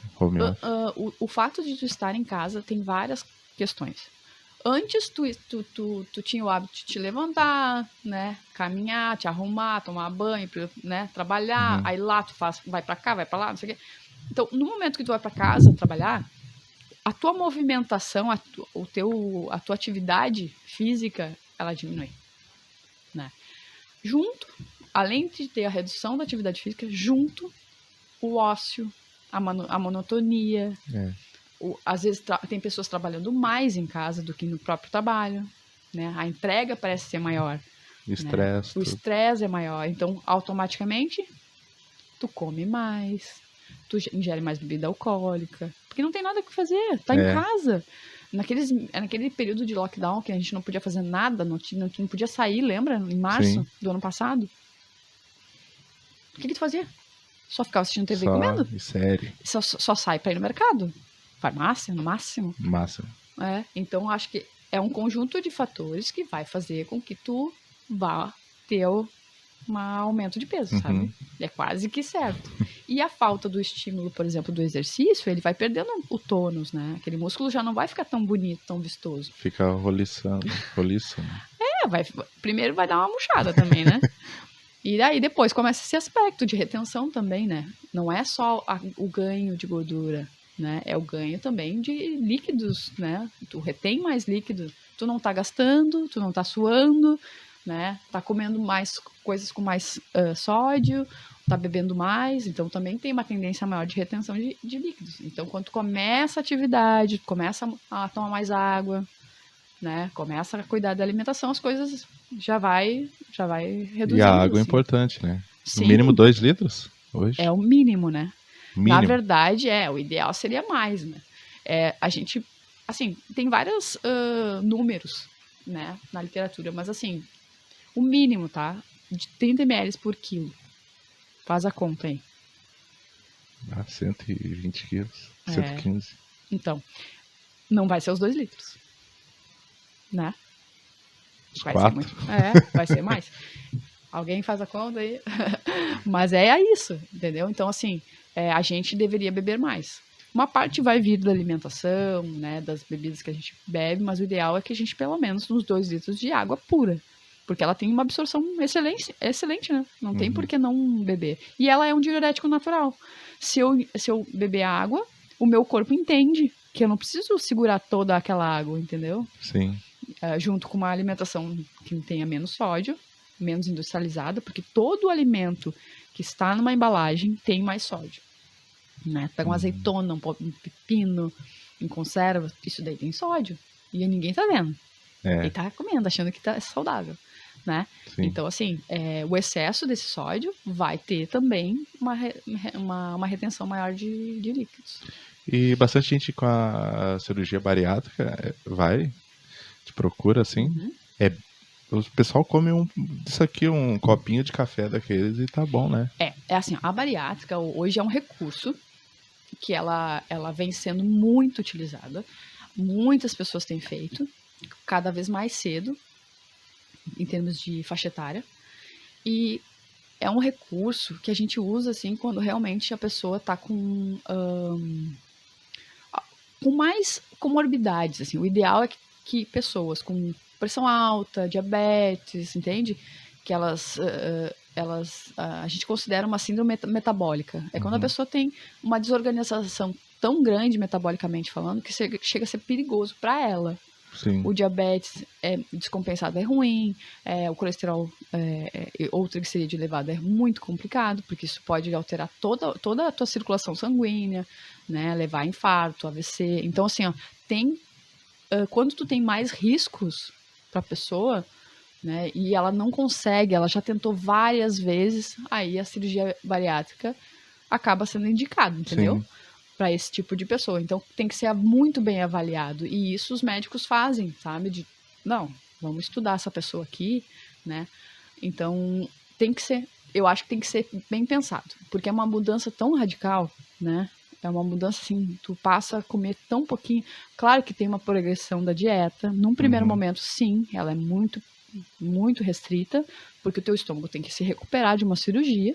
o fato de tu estar em casa tem várias questões. Antes tu tinha o hábito de te levantar, né? Caminhar, te arrumar, tomar banho, né? Trabalhar. Aí lá tu vai pra cá, vai pra lá, não sei o quê. Então, no momento que tu vai pra casa trabalhar, a tua movimentação, a tua atividade física, ela diminui. Né? Junto, além de ter a redução da atividade física, junto o ócio, a monotonia. Às vezes tem pessoas trabalhando mais em casa do que no próprio trabalho, né? A entrega parece ser maior. Estresse. Né? O estresse é maior. Então, automaticamente, tu come mais, tu ingere mais bebida alcoólica, porque não tem nada o que fazer, tá em casa. Naquele período de lockdown que a gente não podia fazer nada, não podia sair, lembra? Em março do ano passado. O que tu fazia? Só ficava assistindo TV e comendo? Série. Só sai pra ir no mercado. Farmácia, no máximo. Então, acho que é um conjunto de fatores que vai fazer com que tu vá ter um aumento de peso, sabe? É quase que certo. E a falta do estímulo, por exemplo, do exercício, ele vai perdendo o tônus, né? Aquele músculo já não vai ficar tão bonito, tão vistoso. Fica roliçando. Primeiro vai dar uma murchada também, né? E daí depois começa esse aspecto de retenção também, né? Não é só o ganho de gordura, né? É o ganho também de líquidos, né? Tu retém mais líquido, tu não tá gastando, tu não tá suando, né? Tá comendo mais coisas com mais sódio, tá bebendo mais, então também tem uma tendência maior de retenção de líquidos. Então, quando tu começa a atividade, começa a tomar mais água, né? Começa a cuidar da alimentação, as coisas já vai reduzindo. E a água é importante, né? No mínimo 2 litros hoje. É o mínimo, né? Mínimo. Na verdade, o ideal seria mais, né? A gente, assim, tem vários números, né, na literatura, mas assim, o mínimo, tá? De 30 ml por quilo. Faz a conta aí. 120 quilos, 115. Então, não vai ser os 2 litros. Né? Vai 4. Ser muito. Vai ser mais. Alguém faz a conta aí. Mas é isso, entendeu? Então, assim, a gente deveria beber mais. Uma parte vai vir da alimentação, né, das bebidas que a gente bebe, mas o ideal é que a gente, pelo menos, uns 2 litros de água pura. Porque ela tem uma absorção excelente, né? Não tem por que não beber. E ela é um diurético natural. Se eu beber água, o meu corpo entende que eu não preciso segurar toda aquela água, entendeu? Sim. Junto com uma alimentação que tenha menos sódio, menos industrializada, porque todo alimento que está numa embalagem tem mais sódio. Né? Pega uma azeitona, um pepino em conserva, isso daí tem sódio. E ninguém tá vendo. Ele tá comendo, achando que tá saudável. Né? Então, assim, o excesso desse sódio vai ter também uma retenção maior de líquidos. E bastante gente com a cirurgia bariátrica te procura, assim. O pessoal come um copinho de café daqueles e tá bom, né? É assim, a bariátrica hoje é um recurso que ela vem sendo muito utilizada. Muitas pessoas têm feito, cada vez mais cedo, em termos de faixa etária. E é um recurso que a gente usa, assim, quando realmente a pessoa tá com mais comorbidades, assim. O ideal é que pessoas com pressão alta, diabetes, entende? Que a gente considera uma síndrome metabólica. É quando a pessoa tem uma desorganização tão grande, metabolicamente falando, que chega a ser perigoso para ela. Sim. O diabetes descompensado é ruim, o colesterol ou triglicerídeo elevado é muito complicado, porque isso pode alterar toda a tua circulação sanguínea, né? Levar a infarto, AVC. Então, assim, ó, quando tu tem mais riscos para a pessoa, né? E ela não consegue, ela já tentou várias vezes, aí a cirurgia bariátrica acaba sendo indicada, entendeu? Para esse tipo de pessoa. Então, tem que ser muito bem avaliado. E isso os médicos fazem, sabe? Não, vamos estudar essa pessoa aqui, né? Então, eu acho que tem que ser bem pensado. Porque é uma mudança tão radical, né? É uma mudança, assim, tu passa a comer tão pouquinho. Claro que tem uma progressão da dieta. Num primeiro momento, sim, ela é muito, muito restrita, porque o teu estômago tem que se recuperar de uma cirurgia,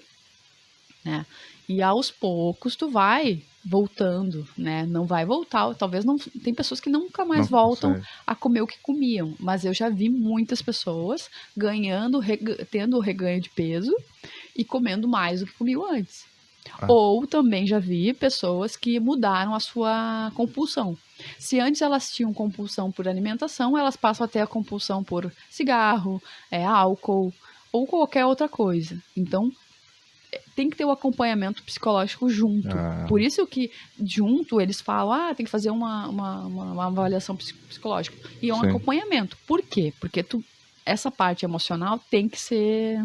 né? E aos poucos tu vai voltando, né? Não vai voltar, talvez não. Tem pessoas que nunca mais voltam a comer o que comiam, mas eu já vi muitas pessoas tendo o reganho de peso e comendo mais do que comiam antes. Ou também já vi pessoas que mudaram a sua compulsão. Se antes elas tinham compulsão por alimentação, elas passam a ter a compulsão por cigarro, álcool ou qualquer outra coisa. Então, tem que ter o acompanhamento psicológico junto. Por isso que junto eles falam, tem que fazer uma avaliação psicológica. E é um acompanhamento. Por quê? Porque essa parte emocional tem que ser,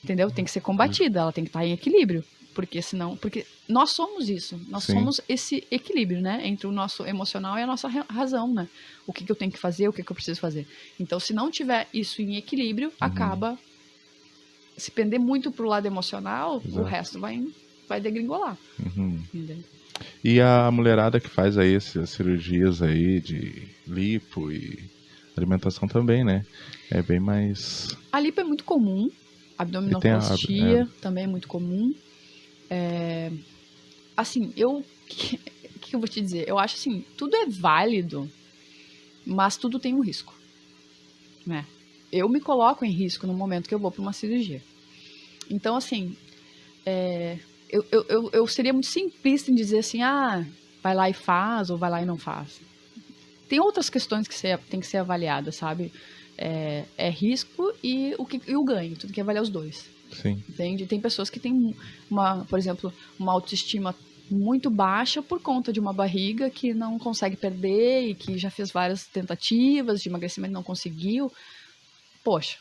entendeu? Tem que ser combatida, ela tem que estar em equilíbrio. Porque nós somos isso. Nós somos esse equilíbrio, né? Entre o nosso emocional e a nossa razão, né? O que eu tenho que fazer, o que eu preciso fazer. Então, se não tiver isso em equilíbrio, acaba... Se pender muito pro lado emocional, o resto vai degringolar. E a mulherada que faz aí essas cirurgias aí de lipo e alimentação também, né? É bem mais... A lipo é muito comum. Abdominoplastia também é muito comum. Assim, o que eu vou te dizer? Eu acho assim, tudo é válido, mas tudo tem um risco, né? Eu me coloco em risco no momento que eu vou para uma cirurgia. Então, assim, eu seria muito simplista em dizer assim, vai lá e faz, ou vai lá e não faz. Tem outras questões que tem que ser avaliadas, sabe? Risco e o ganho, tu tem que avaliar os dois. Sim. Entende? Tem pessoas que têm, por exemplo, uma autoestima muito baixa por conta de uma barriga que não consegue perder e que já fez várias tentativas de emagrecimento e não conseguiu. Poxa,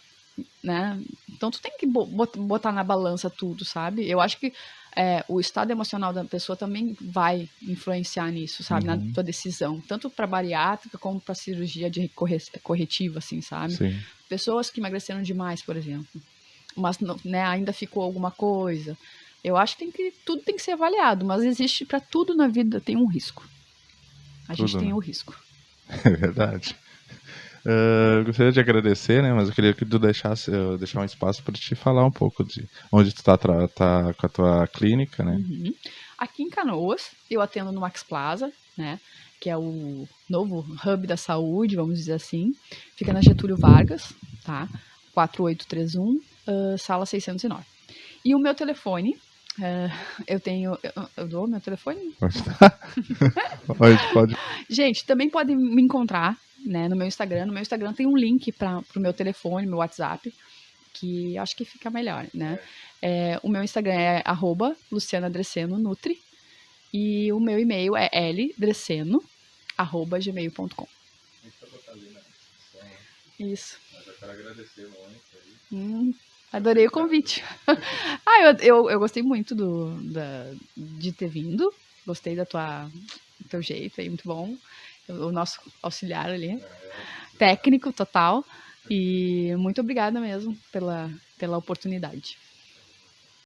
né? Então tu tem que botar na balança tudo, sabe? Eu acho que o estado emocional da pessoa também vai influenciar nisso, sabe? Na tua decisão, tanto para bariátrica como para cirurgia de corretiva, assim, sabe? Sim. Pessoas que emagreceram demais, por exemplo, mas né, ainda ficou alguma coisa. Eu acho que tudo tem que ser avaliado, mas existe para tudo na vida tem um risco. A gente tem o risco. É verdade. Gostaria de agradecer, né? Mas eu queria que tu deixar um espaço para te falar um pouco de onde tu tá com a tua clínica, né? Aqui em Canoas, eu atendo no Max Plaza, né? Que é o novo hub da saúde, vamos dizer assim. Fica na Getúlio Vargas, tá? 4831, sala 609. E o meu telefone, eu dou meu telefone? Pode. Gente, também podem me encontrar, né, no meu Instagram. No meu Instagram tem um link para o meu telefone, meu WhatsApp, que acho que fica melhor, né? O meu Instagram é @lucianadreceno_nutri e o meu e-mail é ldreceno@gmail.com. Isso. Mas eu quero agradecer muito. Adorei o convite. Eu gostei muito de ter vindo. Gostei do teu jeito aí, muito bom. O nosso auxiliar ali, técnico total. E muito obrigada mesmo pela oportunidade.